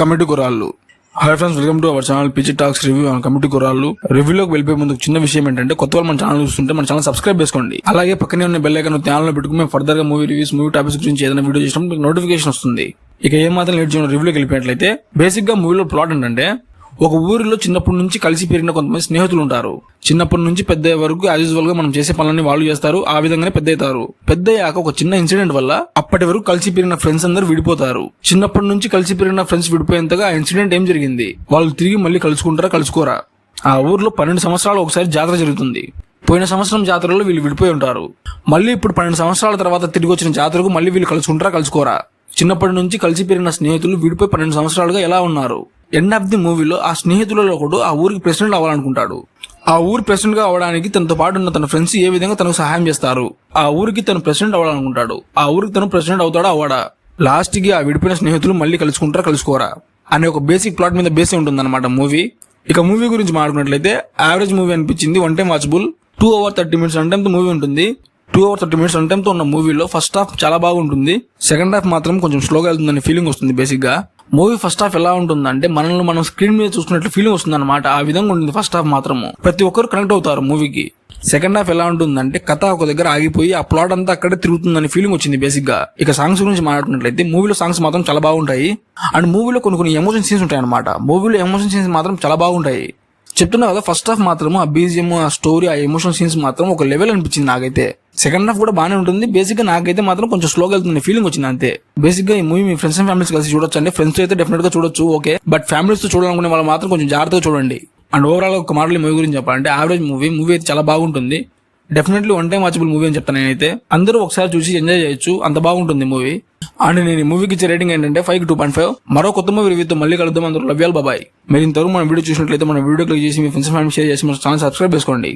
Committee Kurrollu. Hi friends, welcome to our channel Pichi talks review and Committee Kurrollu. రివ్యూలోకి వెళ్ళిపోయే ముందు చిన్న విషయం ఏంటంటే, కొత్త వాళ్ళు మన ఛానల్ చూస్తుంటే మన ఛానల్ సబ్స్క్రైబ్ చేసుకోండి. అలాగే పక్కనే ఉన్న బెల్ ఐకాన్ ఛానల్లో పెట్టుకుని మేము ఫర్దర్ గా మూవీ రివ్యూస్, మూవీ టాపిక్స్ గురించి ఏదైనా వీడియో చేసినప్పుడు మీకు నోటిఫికేషన్ వస్తుంది. ఇక ఏమాత్రం లేట్ చేయడం రివ్యూలోకి వెళ్ళిపోయినట్లయితే, బేసిక్ గా మూవీలో ప్లాట్ ఏంటంటే, ఒక ఊరిలో చిన్నప్పటి నుంచి కలిసి పెరిగిన కొంతమంది స్నేహితులు ఉంటారు. చిన్నప్పటి నుంచి పెద్ద వరకు యాజ్ యూజువల్ గా మనం చేసే పనులన్నీ వాళ్ళు చేస్తారు. ఆ విధంగానే పెద్ద అవుతారు. పెద్ద అయ్యాక ఒక చిన్న ఇన్సిడెంట్ వల్ల అప్పటి వరకు కలిసి పెరిగిన ఫ్రెండ్స్ అందరూ విడిపోతారు. చిన్నప్పటి నుంచి కలిసి పెరిగిన ఫ్రెండ్స్ విడిపోయేంతగా ఆ ఇన్సిడెంట్ ఏం జరిగింది, వాళ్ళు తిరిగి మళ్ళీ కలుసుకుంటారా కలుసుకోరా? ఆ ఊర్లో 12 సంవత్సరాలు ఒకసారి జాతర జరుగుతుంది. పోయిన సంవత్సరం జాతరలో వీళ్ళు విడిపోయి ఉంటారు. మళ్ళీ ఇప్పుడు 12 సంవత్సరాల తర్వాత తిరిగి వచ్చిన జాతరకు మళ్ళీ వీళ్ళు కలుసుకుంటారా కలుసుకోరా? చిన్నప్పటి నుంచి కలిసి పెరిగిన స్నేహితులు విడిపోయి 12 సంవత్సరాలుగా ఎలా ఉన్నారు? ఎండ్ ఆఫ్ ది మూవీలో ఆ స్నేహితులలో ఒకడు ఆ ఊరికి ప్రెసిడెంట్ అవ్వాలనుకుంటాడు. ఆ ఊరి ప్రెసిడెంట్ గా అవడానికి తనతో పాటు ఉన్న తన ఫ్రెండ్స్ ఏ విధంగా తనకు సహాయం చేస్తారు? ఆ ఊరికి తను ప్రెసిడెంట్ అవ్వాలనుకుంటాడు. ఆ ఊరికి తను ప్రెసిడెంట్ అవుతాడా అవ్వడా? లాస్ట్ కి ఆ విడిపోయిన స్నేహితులు మళ్ళీ కలుసుకుంటారా కలుసుకోరా అనే ఒక బేసిక్ ప్లాట్ మీద బేస్ ఉంటుందన్నమాట మూవీ. ఇక మూవీ గురించి మాట్లాడుకున్నట్లయితే, యావరేజ్ మూవీ అనిపించింది. 1 time watchable. 2 hours 30 minutes run time తో మూవీ ఉంటుంది. 2 hours 30 minutes రన్ టైం తో ఉన్న మూవీలో ఫస్ట్ హాఫ్ చాలా బాగుంటుంది. సెకండ్ హాఫ్ మాత్రం కొంచెం స్లోగా వెళ్తుందని ఫీలింగ్ వస్తుంది. బేసిక్ గా మూవీ ఫస్ట్ హాఫ్ ఎలా ఉంటుందంటే, మనల్ని మనం స్క్రీన్ మీద చూసుకున్నట్లు ఫీలింగ్ వస్తుంది అనమాట. ఆ విధంగా ఉంటుంది ఫస్ట్ హాఫ్ మాత్రము. ప్రతి ఒక్కరు కనెక్ట్ అవుతారు మూవీకి. సెకండ్ హాఫ్ ఎలా ఉంటుందంటే, కథ ఒక దగ్గర ఆగిపోయి ఆ ప్లాట్ అంతా అక్కడే తిరుగుతుందని ఫీలింగ్ వచ్చింది బేసిక్ గా. ఇక సాంగ్స్ గురించి మాట్లాడుకున్నట్లయితే, మూవీలో సాంగ్స్ మాత్రం చాలా బాగుంటాయి. అండ్ మూవీలో కొన్ని ఎమోషన్ సీన్స్ ఉంటాయి అనమాట. మూవీలో ఎమోషన్ సీన్స్ మాత్రం చాలా బాగుంటాయి. చెప్తున్నా కదా, ఫస్ట్ హాఫ్ మాత్రం ఆ బీజిఎం, ఆ స్టోరీ, ఆ ఎమోషన్ సీన్స్ మాత్రం ఒక లెవెల్ అనిపించింది నాకైతే. సెకండ్ హాఫ్ కూడా బాగానే ఉంటుంది. బేసిక్ గా నాకైతే మాత్రం కొంచెం స్లోగా వెళ్తుంది ఫీలింగ్ వచ్చింది అంతే. బేసిక్ గా ఈ movie me friends and families కలిసి చూడొచ్చు. అంటే ఫ్రెండ్స్ అయితే డెఫినెట్ గా చూడొచ్చు, ఓకే. బట్ ఫ్యామిలీస్ తో చూడాలనుకునే వాళ్ళు మాత్రం కొంచెం జాగ్రత్తగా చూడండి. అండ్ ఓవరాల్ ఒక మాటలు మూవీ గురించి చెప్పాలంటే, యావరేజ్ మూవీ అయితే చాలా బాగుంటుంది. డెఫినెట్లీ 1 టైం వాచబుల్ మూవీ అని చెప్తాను నేనైతే. అందరూ ఒకసారి చూసి ఎంజాయ్ చేయొచ్చు, అంత బాగుంటుంది మూవీ. అండ్ నేను ఈ మూవీకి ఇచ్చే రేటింగ్ ఏంటంటే 5 కి 2.5. మరో కొత్త మూవీ రివ్యూతో మళ్ళీ కలుద్దాం. అందరూ లవ్ యూ ఆల్, బాయ్. మీరు ఇంతవరకు మన వీడియో చూసినట్లయితే మన వీడియో క్లిక్ చేసి మీ ఫ్రెండ్స్ అండ్ ఫ్యామిలీ షేర్ చేసి మన ఛానల్ సబ్స్క్రైబ్ చేసుకోండి.